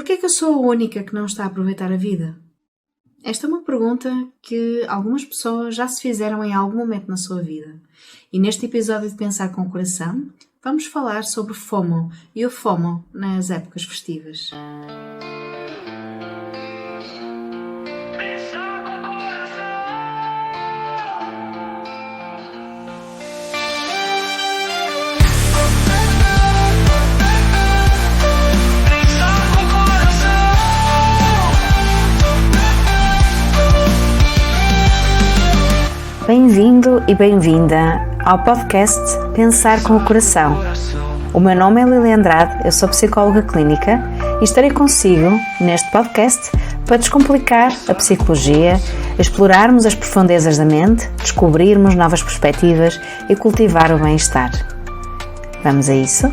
Porquê é que eu sou a única que não está a aproveitar a vida? Esta é uma pergunta que algumas pessoas já se fizeram em algum momento na sua vida. E neste episódio de Pensar com o Coração, vamos falar sobre FOMO e o FOMO nas épocas festivas. Bem-vindo e bem-vinda ao podcast Pensar com o Coração. O meu nome é Lili Andrade, eu sou psicóloga clínica e estarei consigo neste podcast para descomplicar a psicologia, explorarmos as profundezas da mente, descobrirmos novas perspectivas e cultivar o bem-estar. Vamos a isso?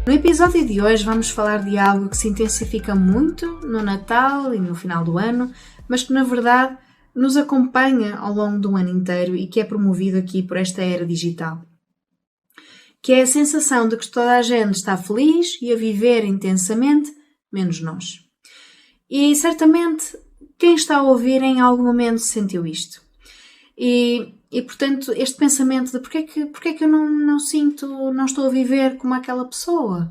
No episódio de hoje vamos falar de algo que se intensifica muito no Natal e no final do ano, mas que na verdade nos acompanha ao longo do ano inteiro e que é promovido aqui por esta era digital. Que é a sensação de que toda a gente está feliz e a viver intensamente, menos nós. E certamente quem está a ouvir em algum momento sentiu isto. E portanto, este pensamento de porque é que eu não sinto, não estou a viver como aquela pessoa?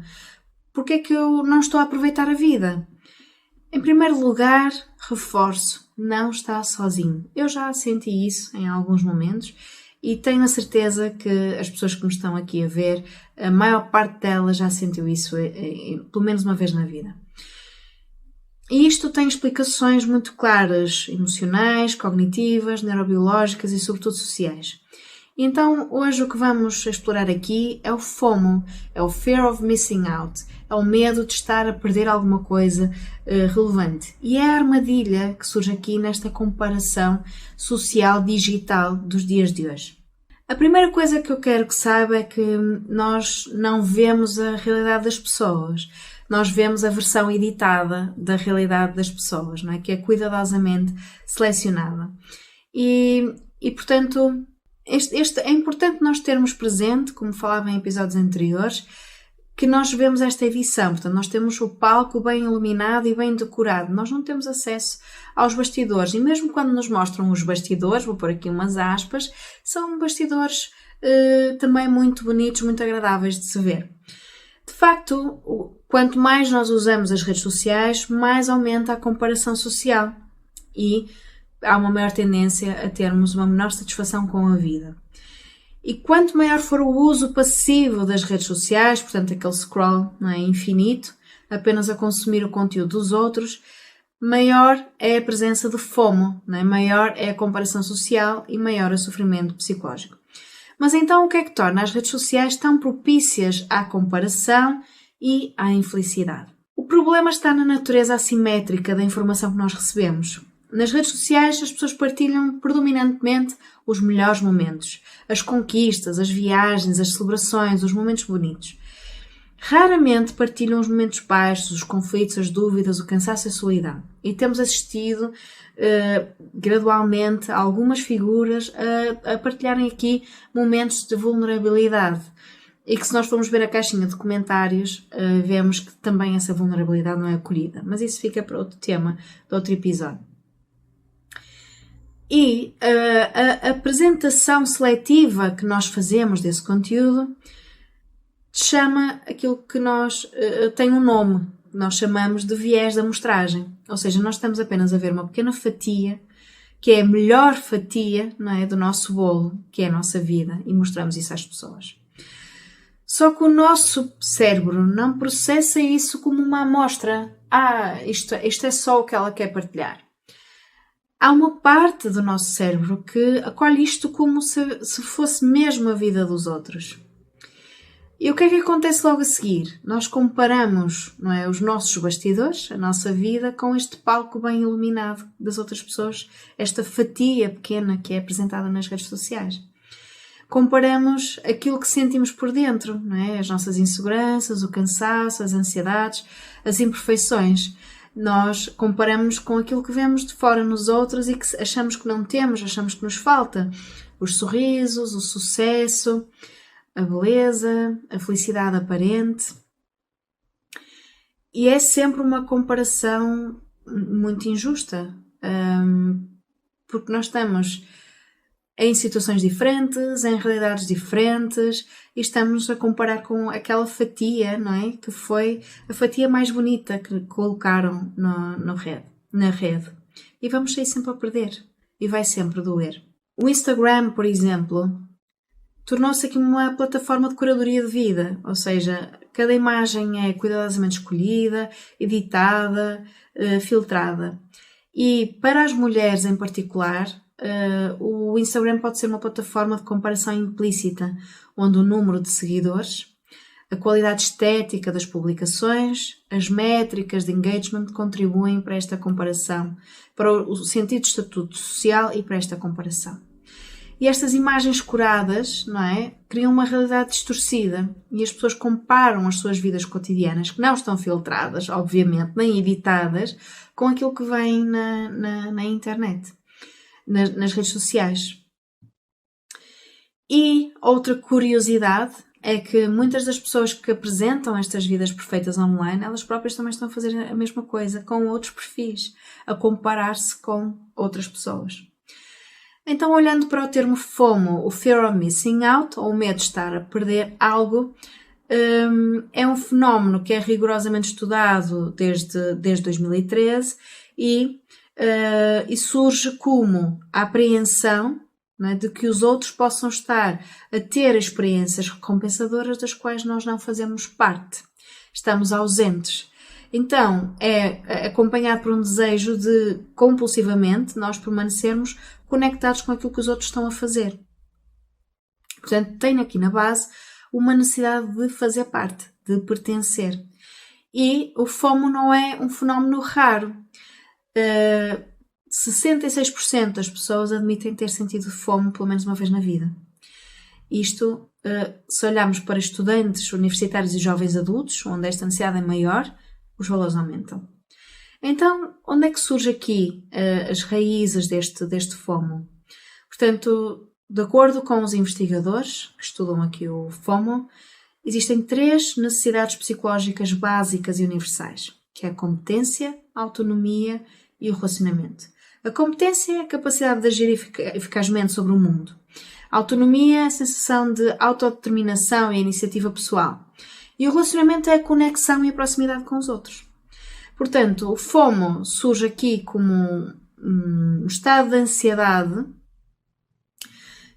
Porque é que eu não estou a aproveitar a vida? Em primeiro lugar, reforço, não está sozinho. Eu já senti isso em alguns momentos e tenho a certeza que as pessoas que me estão aqui a ver, a maior parte delas já sentiu isso pelo menos uma vez na vida. E isto tem explicações muito claras, emocionais, cognitivas, neurobiológicas e sobretudo sociais. Então, hoje o que vamos explorar aqui é o FOMO, é o Fear of Missing Out, é o medo de estar a perder alguma coisa relevante. E é a armadilha que surge aqui nesta comparação social digital dos dias de hoje. A primeira coisa que eu quero que saiba é que nós não vemos a realidade das pessoas. Nós vemos a versão editada da realidade das pessoas, não é? Que é cuidadosamente selecionada. E portanto, é importante nós termos presente, como falava em episódios anteriores, que nós vemos esta edição. Portanto, nós temos o palco bem iluminado e bem decorado. Nós não temos acesso aos bastidores. E mesmo quando nos mostram os bastidores, vou pôr aqui umas aspas, são bastidores também muito bonitos, muito agradáveis de se ver. De facto, quanto mais nós usamos as redes sociais, mais aumenta a comparação social e há uma maior tendência a termos uma menor satisfação com a vida. E quanto maior for o uso passivo das redes sociais, portanto aquele scroll não é, infinito, apenas a consumir o conteúdo dos outros, maior é a presença de FOMO, não é? Maior é a comparação social e maior é o sofrimento psicológico. Mas então o que é que torna as redes sociais tão propícias à comparação e à infelicidade? O problema está na natureza assimétrica da informação que nós recebemos. Nas redes sociais as pessoas partilham predominantemente os melhores momentos, as conquistas, as viagens, as celebrações, os momentos bonitos. Raramente partilham os momentos baixos, os conflitos, as dúvidas, o cansaço e a solidão. E temos assistido gradualmente algumas figuras a partilharem aqui momentos de vulnerabilidade. E que se nós formos ver a caixinha de comentários, vemos que também essa vulnerabilidade não é acolhida. Mas isso fica para outro tema, de outro episódio. E a apresentação seletiva que nós fazemos desse conteúdo chama aquilo que tem um nome, nós chamamos de viés da amostragem. Ou seja, nós estamos apenas a ver uma pequena fatia, que é a melhor fatia, não é, do nosso bolo, que é a nossa vida, e mostramos isso às pessoas. Só que o nosso cérebro não processa isso como uma amostra. Isto é só o que ela quer partilhar. Há uma parte do nosso cérebro que acolhe isto como se fosse mesmo a vida dos outros. E o que é que acontece logo a seguir? Nós comparamos, não é, os nossos bastidores, a nossa vida, com este palco bem iluminado das outras pessoas, esta fatia pequena que é apresentada nas redes sociais. Comparamos aquilo que sentimos por dentro, não é? As nossas inseguranças, o cansaço, as ansiedades, as imperfeições. Nós comparamos com aquilo que vemos de fora nos outros e que achamos que não temos, achamos que nos falta. Os sorrisos, o sucesso, a beleza, a felicidade aparente. E é sempre uma comparação muito injusta, porque nós estamos em situações diferentes, em realidades diferentes, e estamos a comparar com aquela fatia, não é? Que foi a fatia mais bonita que colocaram na rede. E vamos sair sempre a perder. E vai sempre doer. O Instagram, por exemplo, tornou-se aqui uma plataforma de curadoria de vida, ou seja, cada imagem é cuidadosamente escolhida, editada, filtrada. E para as mulheres em particular, o Instagram pode ser uma plataforma de comparação implícita, onde o número de seguidores, a qualidade estética das publicações, as métricas de engagement contribuem para esta comparação, para o sentido de estatuto social e para esta comparação. E estas imagens curadas, não é, criam uma realidade distorcida e as pessoas comparam as suas vidas cotidianas, que não estão filtradas, obviamente, nem editadas, com aquilo que vem na internet, nas redes sociais. E outra curiosidade é que muitas das pessoas que apresentam estas vidas perfeitas online, elas próprias também estão a fazer a mesma coisa com outros perfis, a comparar-se com outras pessoas. Então, olhando para o termo FOMO, o Fear of Missing Out, ou o medo de estar a perder algo, é um fenómeno que é rigorosamente estudado desde 2013 e surge como a apreensão, não é, de que os outros possam estar a ter experiências recompensadoras das quais nós não fazemos parte. Estamos ausentes. Então, é acompanhado por um desejo de, compulsivamente, nós permanecermos conectados com aquilo que os outros estão a fazer. Portanto, tem aqui na base uma necessidade de fazer parte, de pertencer. E o FOMO não é um fenómeno raro. 66% das pessoas admitem ter sentido FOMO pelo menos uma vez na vida. Isto, se olharmos para estudantes universitários e jovens adultos, onde esta necessidade é maior, os valores aumentam. Então, onde é que surge aqui as raízes deste FOMO? Portanto, de acordo com os investigadores que estudam aqui o FOMO, existem 3 necessidades psicológicas básicas e universais, que é a competência, a autonomia e o relacionamento. A competência é a capacidade de agir eficazmente sobre o mundo. A autonomia é a sensação de autodeterminação e a iniciativa pessoal. E o relacionamento é a conexão e a proximidade com os outros. Portanto, o FOMO surge aqui como um estado de ansiedade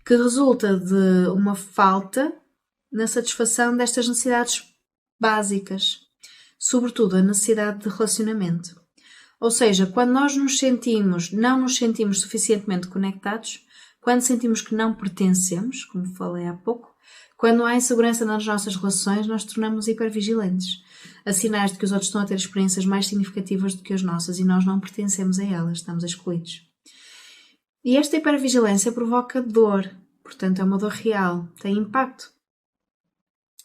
que resulta de uma falta na satisfação destas necessidades básicas, sobretudo a necessidade de relacionamento. Ou seja, quando nós não nos sentimos suficientemente conectados, quando sentimos que não pertencemos, como falei há pouco, quando há insegurança nas nossas relações, nós tornamos hipervigilantes. Há sinais de que os outros estão a ter experiências mais significativas do que as nossas e nós não pertencemos a elas, estamos excluídos. E esta hipervigilância provoca dor, portanto é uma dor real, tem impacto.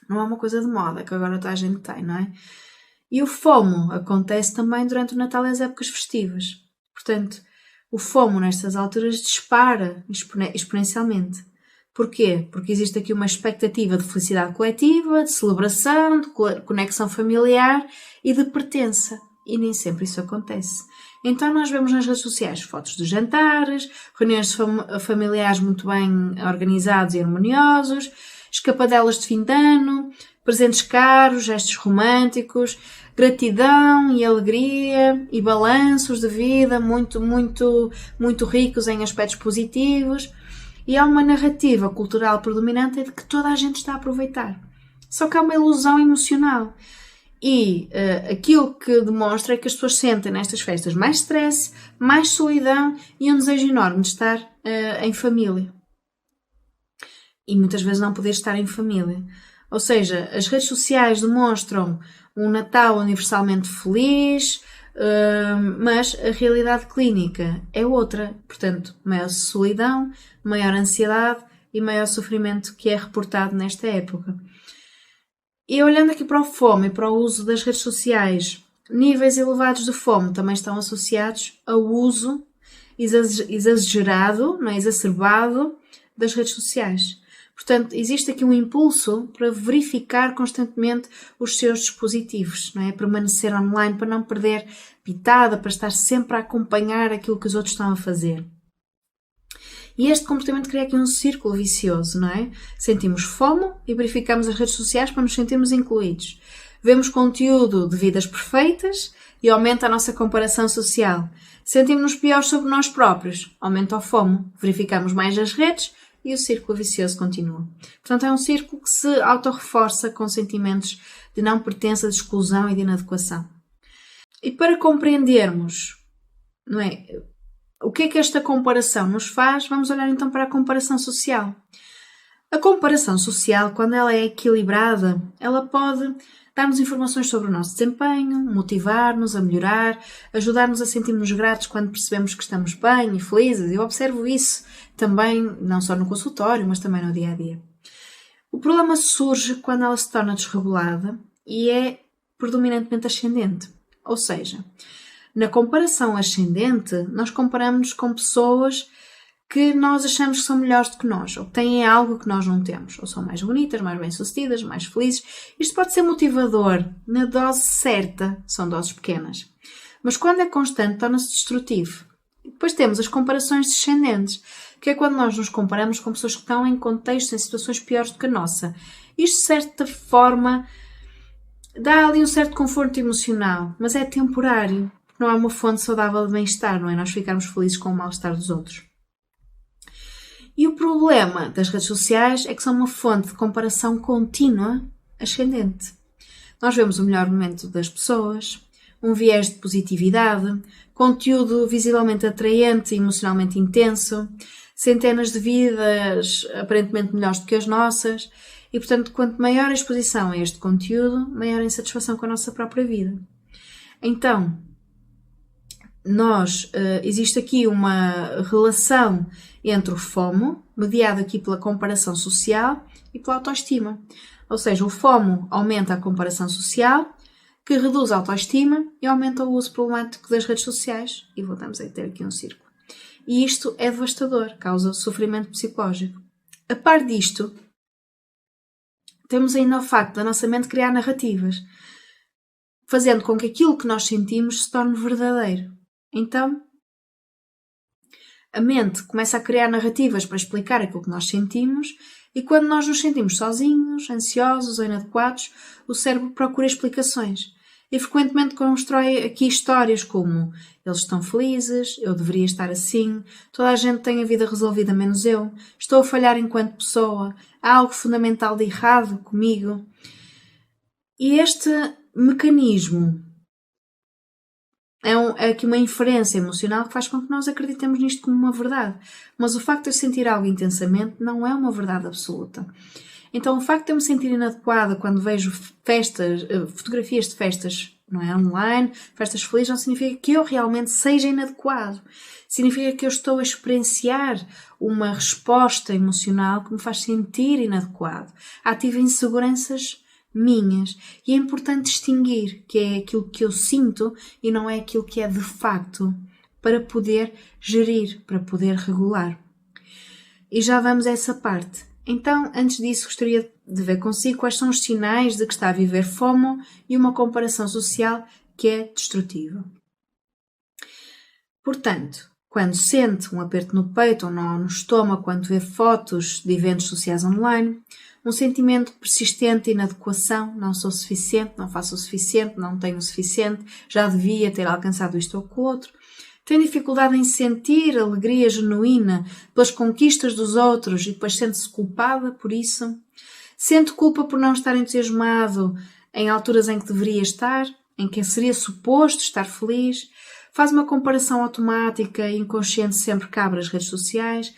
Não é uma coisa de moda que agora toda a gente tem, não é? E o FOMO acontece também durante o Natal e as épocas festivas. Portanto, o FOMO nestas alturas dispara exponencialmente. Porquê? Porque existe aqui uma expectativa de felicidade coletiva, de celebração, de conexão familiar e de pertença. E nem sempre isso acontece. Então nós vemos nas redes sociais fotos de jantares, reuniões familiares muito bem organizados e harmoniosos, escapadelas de fim de ano, presentes caros, gestos românticos, gratidão e alegria e balanços de vida muito, muito, muito ricos em aspectos positivos. E há uma narrativa cultural predominante de que toda a gente está a aproveitar. Só que há uma ilusão emocional. E aquilo que demonstra é que as pessoas sentem nestas festas mais stress, mais solidão e um desejo enorme de estar em família. E muitas vezes não poder estar em família. Ou seja, as redes sociais demonstram um Natal universalmente feliz, mas a realidade clínica é outra. Portanto, maior solidão, maior ansiedade e maior sofrimento que é reportado nesta época. E olhando aqui para o FOMO e para o uso das redes sociais, níveis elevados de FOMO também estão associados ao uso exagerado, não é, exacerbado das redes sociais. Portanto, existe aqui um impulso para verificar constantemente os seus dispositivos, não é? Permanecer online para não perder pitada, para estar sempre a acompanhar aquilo que os outros estão a fazer. E este comportamento cria aqui um círculo vicioso, não é? Sentimos FOMO e verificamos as redes sociais para nos sentirmos incluídos. Vemos conteúdo de vidas perfeitas e aumenta a nossa comparação social. Sentimos-nos piores sobre nós próprios, aumenta o FOMO. Verificamos mais as redes e o círculo vicioso continua. Portanto, é um círculo que se autorreforça com sentimentos de não pertença, de exclusão e de inadequação. E para compreendermos, não é, o que é que esta comparação nos faz, vamos olhar então para a comparação social. A comparação social, quando ela é equilibrada, ela pode dar-nos informações sobre o nosso desempenho, motivar-nos a melhorar, ajudar-nos a sentir-nos gratos quando percebemos que estamos bem e felizes. Eu observo isso também, não só no consultório, mas também no dia-a-dia. O problema surge quando ela se torna desregulada e é predominantemente ascendente. Ou seja, na comparação ascendente, nós comparamos com pessoas que nós achamos que são melhores do que nós, ou que têm algo que nós não temos, ou são mais bonitas, mais bem-sucedidas, mais felizes. Isto pode ser motivador, na dose certa, são doses pequenas. Mas quando é constante, torna-se destrutivo. E depois temos as comparações descendentes, que é quando nós nos comparamos com pessoas que estão em contextos, em situações piores do que a nossa. Isto, de certa forma, dá ali um certo conforto emocional, mas é temporário, porque não há uma fonte saudável de bem-estar, não é? Nós ficarmos felizes com o mal-estar dos outros. E o problema das redes sociais é que são uma fonte de comparação contínua ascendente. Nós vemos o melhor momento das pessoas, um viés de positividade, conteúdo visivelmente atraente e emocionalmente intenso, centenas de vidas aparentemente melhores do que as nossas e, portanto, quanto maior a exposição a este conteúdo, maior a insatisfação com a nossa própria vida. Então, existe aqui uma relação entre o FOMO, mediado aqui pela comparação social e pela autoestima. Ou seja, o FOMO aumenta a comparação social, que reduz a autoestima e aumenta o uso problemático das redes sociais. E voltamos a ter aqui um círculo. E isto é devastador, causa sofrimento psicológico. A par disto, temos ainda o facto da nossa mente criar narrativas, fazendo com que aquilo que nós sentimos se torne verdadeiro. Então, a mente começa a criar narrativas para explicar aquilo que nós sentimos e quando nós nos sentimos sozinhos, ansiosos ou inadequados, o cérebro procura explicações e frequentemente constrói aqui histórias como eles estão felizes, eu deveria estar assim, toda a gente tem a vida resolvida menos eu, estou a falhar enquanto pessoa, há algo fundamental de errado comigo. E este mecanismo é aqui uma inferência emocional que faz com que nós acreditemos nisto como uma verdade. Mas o facto de eu sentir algo intensamente não é uma verdade absoluta. Então o facto de eu me sentir inadequada quando vejo fotografias de festas, não é, online, festas felizes, não significa que eu realmente seja inadequado. Significa que eu estou a experienciar uma resposta emocional que me faz sentir inadequado. Ativa inseguranças minhas. E é importante distinguir que é aquilo que eu sinto e não é aquilo que é de facto, para poder gerir, para poder regular. E já vamos a essa parte. Então, antes disso, gostaria de ver consigo quais são os sinais de que está a viver FOMO e uma comparação social que é destrutiva. Portanto, quando sente um aperto no peito ou no estômago, quando vê fotos de eventos sociais online, um sentimento persistente de inadequação, não sou suficiente, não faço o suficiente, não tenho o suficiente, já devia ter alcançado isto ou aquilo outro. Tem dificuldade em sentir alegria genuína pelas conquistas dos outros e depois sente-se culpada por isso. Sente culpa por não estar entusiasmado em alturas em que deveria estar, em que seria suposto estar feliz. Faz uma comparação automática e inconsciente sempre que abre as redes sociais.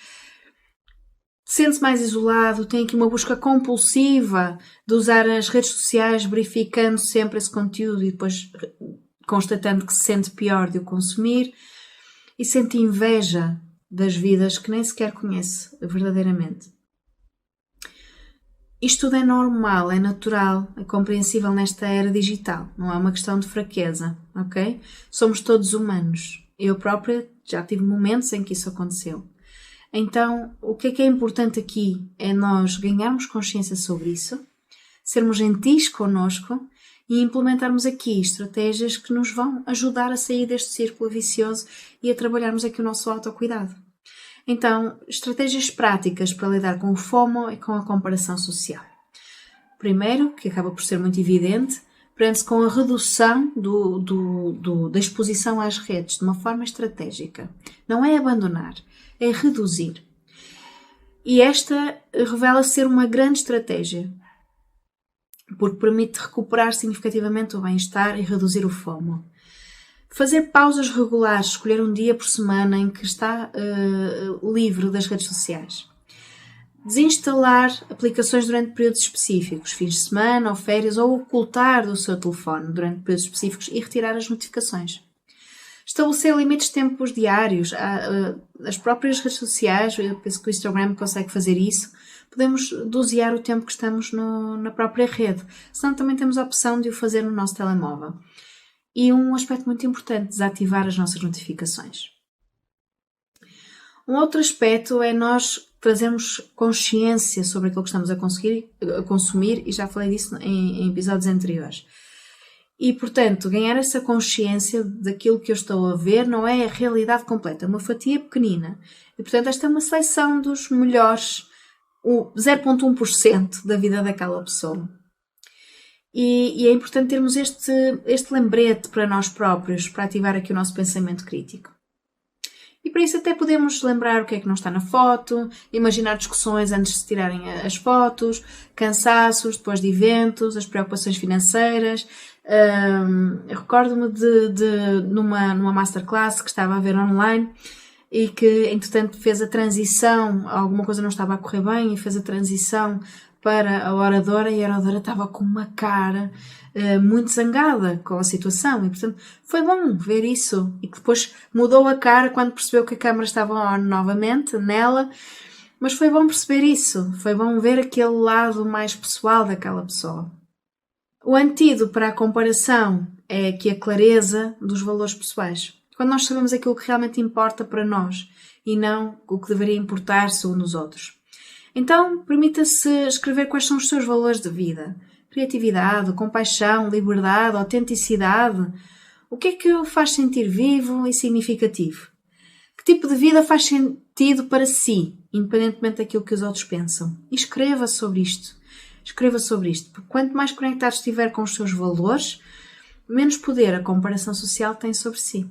Sente-se mais isolado, tem aqui uma busca compulsiva de usar as redes sociais, verificando sempre esse conteúdo e depois constatando que se sente pior de o consumir. E sente inveja das vidas que nem sequer conhece verdadeiramente. Isto tudo é normal, é natural, é compreensível nesta era digital. Não é uma questão de fraqueza, ok? Somos todos humanos. Eu própria já tive momentos em que isso aconteceu. Então, o que é importante aqui é nós ganharmos consciência sobre isso, sermos gentis connosco e implementarmos aqui estratégias que nos vão ajudar a sair deste círculo vicioso e a trabalharmos aqui o nosso autocuidado. Então, estratégias práticas para lidar com o FOMO e com a comparação social. Primeiro, que acaba por ser muito evidente, prende-se com a redução da exposição às redes de uma forma estratégica. Não é abandonar, é reduzir. E esta revela ser uma grande estratégia, porque permite recuperar significativamente o bem-estar e reduzir o FOMO. Fazer pausas regulares, escolher um dia por semana em que está livre das redes sociais. Desinstalar aplicações durante períodos específicos, fins de semana ou férias, ou ocultar do seu telefone durante períodos específicos e retirar as notificações. Estabelecer limites de tempos diários. As próprias redes sociais, eu penso que o Instagram consegue fazer isso, podemos dosear o tempo que estamos na própria rede. Senão também temos a opção de o fazer no nosso telemóvel. E um aspecto muito importante, desativar as nossas notificações. Um outro aspecto é nós trazermos consciência sobre aquilo que estamos a consumir, e já falei disso em episódios anteriores. E, portanto, ganhar essa consciência daquilo que eu estou a ver não é a realidade completa, é uma fatia pequenina. E, portanto, esta é uma seleção dos melhores, o 0,1% da vida daquela pessoa. E é importante termos este lembrete para nós próprios, para ativar aqui o nosso pensamento crítico. E para isso até podemos lembrar o que é que não está na foto, imaginar discussões antes de se tirarem as fotos, cansaços depois de eventos, as preocupações financeiras. Recordo-me numa masterclass que estava a ver online e que, entretanto, fez a transição, alguma coisa não estava a correr bem e fez a transição para a oradora, e a oradora estava com uma cara muito zangada com a situação, e portanto foi bom ver isso, e que depois mudou a cara quando percebeu que a câmara estava on novamente nela, mas foi bom perceber isso, foi bom ver aquele lado mais pessoal daquela pessoa. O antídoto para a comparação é aqui a clareza dos valores pessoais. Quando nós sabemos aquilo que realmente importa para nós e não o que deveria importar-se uns nos outros. Então, permita-se escrever quais são os seus valores de vida. Criatividade, compaixão, liberdade, autenticidade. O que é que o faz sentir vivo e significativo? Que tipo de vida faz sentido para si, independentemente daquilo que os outros pensam? E escreva sobre isto. Escreva sobre isto, porque quanto mais conectado estiver com os seus valores, menos poder a comparação social tem sobre si.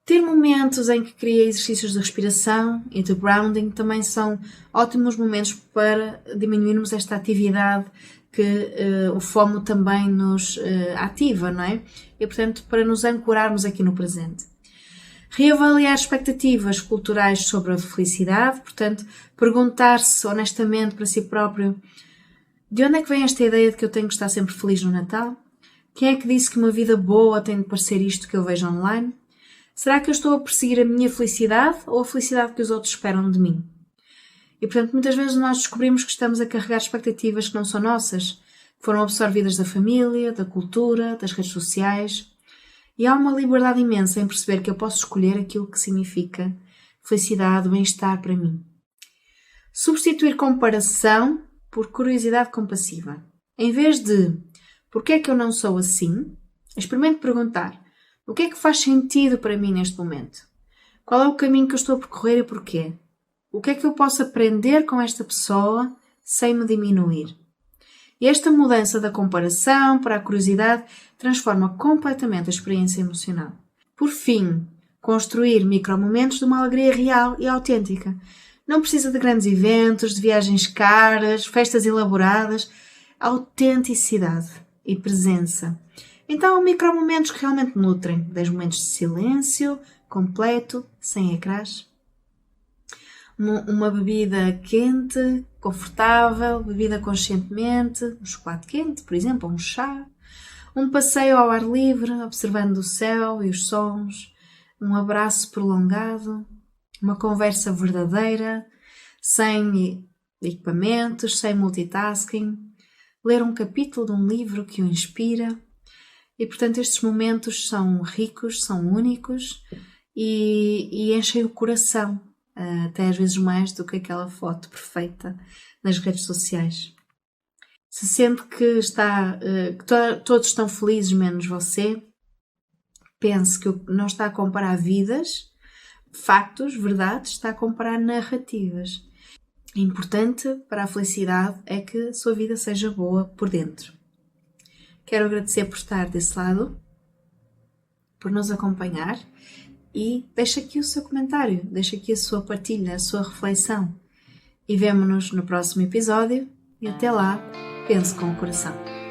Ter momentos em que cria exercícios de respiração e de grounding também são ótimos momentos para diminuirmos esta atividade que o FOMO também nos ativa, não é? E, portanto, para nos ancorarmos aqui no presente. Reavaliar expectativas culturais sobre a felicidade, portanto, perguntar-se honestamente para si próprio: de onde é que vem esta ideia de que eu tenho que estar sempre feliz no Natal? Quem é que disse que uma vida boa tem de parecer isto que eu vejo online? Será que eu estou a perseguir a minha felicidade ou a felicidade que os outros esperam de mim? E, portanto, muitas vezes nós descobrimos que estamos a carregar expectativas que não são nossas, que foram absorvidas da família, da cultura, das redes sociais. E há uma liberdade imensa em perceber que eu posso escolher aquilo que significa felicidade, bem-estar para mim. Substituir comparação por curiosidade compassiva. Em vez de "porquê é que eu não sou assim?", experimente perguntar: o que é que faz sentido para mim neste momento? Qual é o caminho que eu estou a percorrer e porquê? O que é que eu posso aprender com esta pessoa sem me diminuir? E esta mudança da comparação para a curiosidade transforma completamente a experiência emocional. Por fim, construir micromomentos de uma alegria real e autêntica. Não precisa de grandes eventos, de viagens caras, festas elaboradas. Autenticidade e presença. Então, micromomentos que realmente nutrem. 10 momentos de silêncio, completo, sem ecrãs. Uma bebida quente, confortável, bebida conscientemente, um chocolate quente, por exemplo, um chá. Um passeio ao ar livre, observando o céu e os sons. Um abraço prolongado. Uma conversa verdadeira, sem equipamentos, sem multitasking. Ler um capítulo de um livro que o inspira. E, portanto, estes momentos são ricos, são únicos e enchem o coração. até às vezes mais do que aquela foto perfeita nas redes sociais. Se sente que todos estão felizes menos você, pense que não está a comparar vidas, factos, verdades, está a comparar narrativas. O importante para a felicidade é que a sua vida seja boa por dentro. Quero agradecer por estar desse lado, por nos acompanhar e deixa aqui o seu comentário, deixa aqui a sua partilha, a sua reflexão. E vemo-nos no próximo episódio e até lá, pense com o coração.